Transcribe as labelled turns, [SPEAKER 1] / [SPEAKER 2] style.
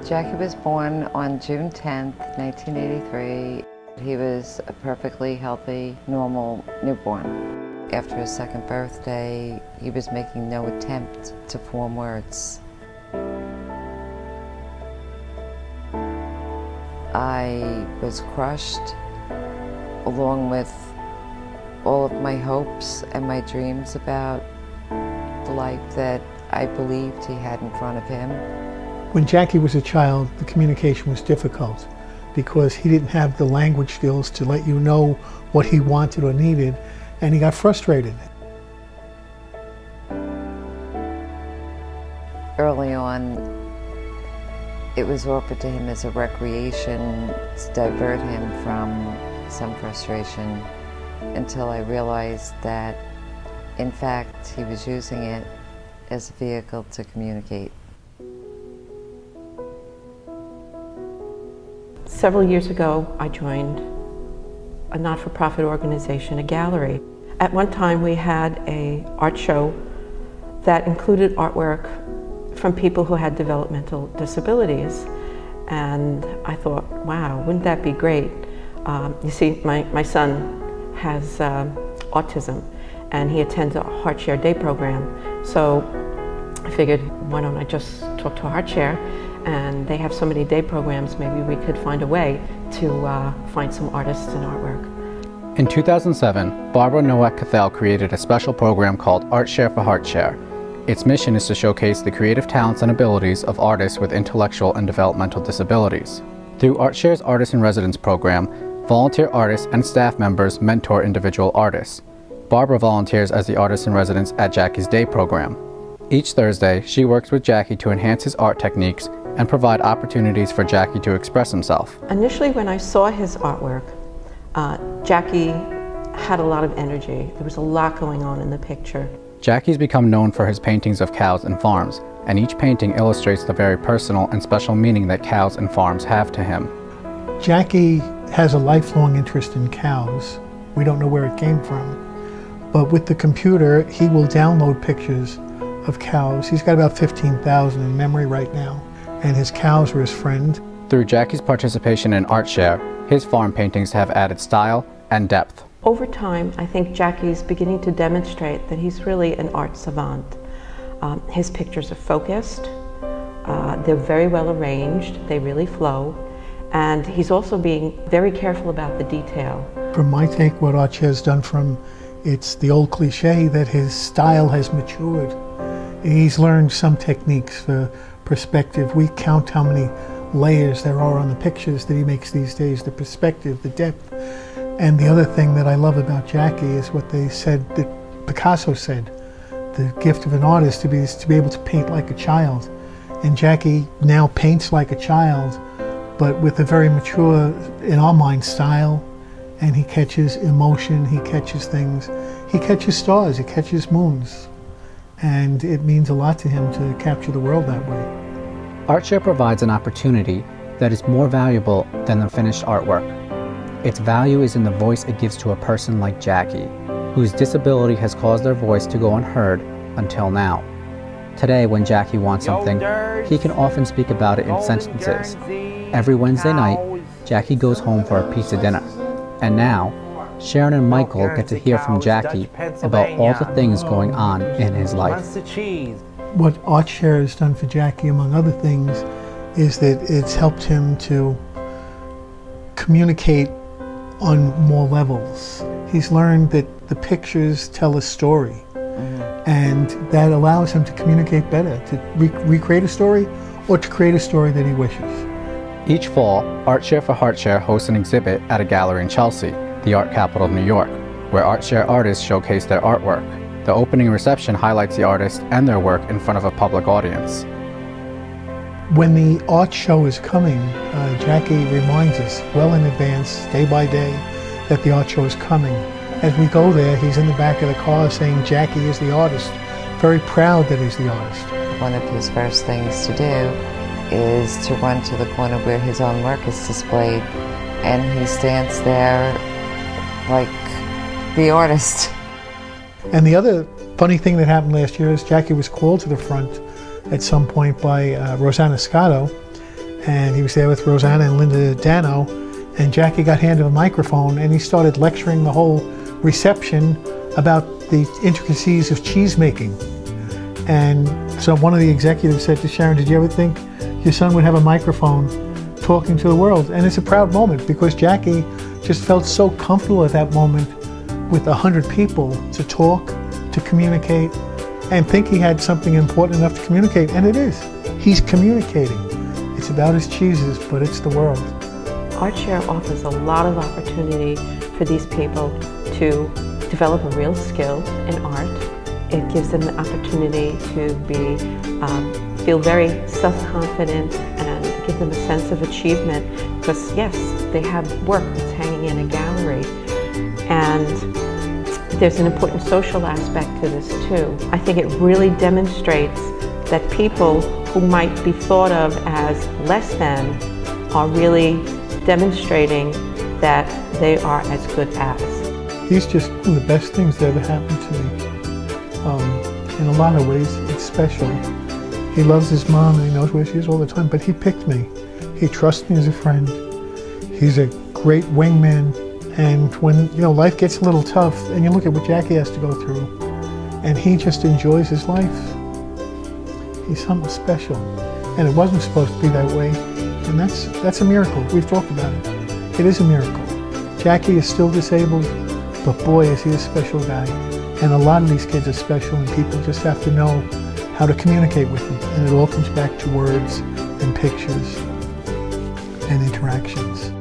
[SPEAKER 1] Jacky was born on June 10th, 1983. He was a perfectly healthy, normal newborn. After his second birthday, he was making no attempt to form words. I was crushed, along with all of my hopes and my dreams about the life that I believed he had in front of him.
[SPEAKER 2] When Jacky was a child, the communication was difficult because he didn't have the language skills to let you know what he wanted or needed, and he got frustrated.
[SPEAKER 1] Early on, it was offered to him as a recreation to divert him from some frustration, until I realized that, in fact, he was using it as a vehicle to communicate.
[SPEAKER 3] Several years ago, I joined a not-for-profit organization, a gallery. At one time, we had an art show that included artwork from people who had developmental disabilities. And I thought, wow, wouldn't that be great? You see, my son has autism, and he attends a HeartShare day program. So I figured, why don't I just talk to HeartShare? And they have so many day programs, maybe we could find a way to find some artists and artwork.
[SPEAKER 4] In 2007, Barbara Noack-Cathell created a special program called ArtShare for HeartShare. Its mission is to showcase the creative talents and abilities of artists with intellectual and developmental disabilities. Through ArtShare's Artist in Residence program, volunteer artists and staff members mentor individual artists. Barbara volunteers as the Artist in Residence at Jacky's day program. Each Thursday, she works with Jacky to enhance his art techniques and provide opportunities for Jacky to express himself.
[SPEAKER 3] Initially, when I saw his artwork, Jacky had a lot of energy. There was a lot going on in the picture.
[SPEAKER 4] Jacky's become known for his paintings of cows and farms, and each painting illustrates the very personal and special meaning that cows and farms have to him.
[SPEAKER 2] Jacky has a lifelong interest in cows. We don't know where it came from, but with the computer, he will download pictures of cows. He's got about 15,000 in memory right now, and his cows are his friend.
[SPEAKER 4] Through Jacky's participation in ArtShare, his farm paintings have added style and depth.
[SPEAKER 3] Over time, I think Jacky's beginning to demonstrate that he's really an art savant. His pictures are focused, they're very well arranged, they really flow, and he's also being very careful about the detail.
[SPEAKER 2] From my take, what ArtShare has done from, it's the old cliche that his style has matured. He's learned some techniques for perspective. We count how many layers there are on the pictures that he makes these days, the perspective, the depth. And the other thing that I love about Jacky is what they said, that Picasso said, the gift of an artist is to be able to paint like a child. And Jacky now paints like a child, but with a very mature, in our mind, style. And he catches emotion, he catches things. He catches stars, he catches moons. And it means a lot to him to capture the world that way.
[SPEAKER 4] ArtShare provides an opportunity that is more valuable than the finished artwork. Its value is in the voice it gives to a person like Jacky, whose disability has caused their voice to go unheard until now. Today, when Jacky wants something, he can often speak about it in sentences. Every Wednesday night, Jacky goes home for a pizza dinner. And now, Sharon and Michael get to hear from Jacky about all the things going on in his life.
[SPEAKER 2] What ArtShare has done for Jacky, among other things, is that it's helped him to communicate on more levels. He's learned that the pictures tell a story, and that allows him to communicate better, to recreate a story or to create a story that he wishes.
[SPEAKER 4] Each fall, ArtShare for HeartShare hosts an exhibit at a gallery in Chelsea, the art capital of New York, where ArtShare artists showcase their artwork. The opening reception highlights the artists and their work in front of a public audience.
[SPEAKER 2] When the art show is coming, Jacky reminds us well in advance, day by day, that the art show is coming. As we go there, he's in the back of the car saying Jacky is the artist, very proud that he's the artist.
[SPEAKER 1] One of his first things to do is to run to the corner where his own work is displayed, and he stands there like the artist.
[SPEAKER 2] And the other funny thing that happened last year is Jacky was called to the front at some point by Rosanna Scotto, and he was there with Rosanna and Linda Dano, and Jacky got handed a microphone and he started lecturing the whole reception about the intricacies of cheese making. And so one of the executives said to Sharon, did you ever think your son would have a microphone talking to the world? And it's a proud moment because Jacky just felt so comfortable at that moment with 100 people to talk, to communicate, and think he had something important enough to communicate, and it is. He's communicating. It's about his cheeses, but it's the world.
[SPEAKER 3] ArtShare offers a lot of opportunity for these people to develop a real skill in art. It gives them the opportunity to feel very self-confident and give them a sense of achievement because, yes, they have work that's hanging in a gallery. And there's an important social aspect to this too. I think it really demonstrates that people who might be thought of as less than are really demonstrating that they are as good as.
[SPEAKER 2] He's just one of the best things that ever happened to me. In a lot of ways, it's special. He loves his mom and he knows where she is all the time, but he picked me. He trusts me as a friend. He's a great wingman. And when life gets a little tough, and you look at what Jacky has to go through, and he just enjoys his life. He's something special. And it wasn't supposed to be that way. And that's a miracle. We've talked about it. It is a miracle. Jacky is still disabled, but boy, is he a special guy. And a lot of these kids are special, and people just have to know how to communicate with them. And it all comes back to words and pictures and interactions.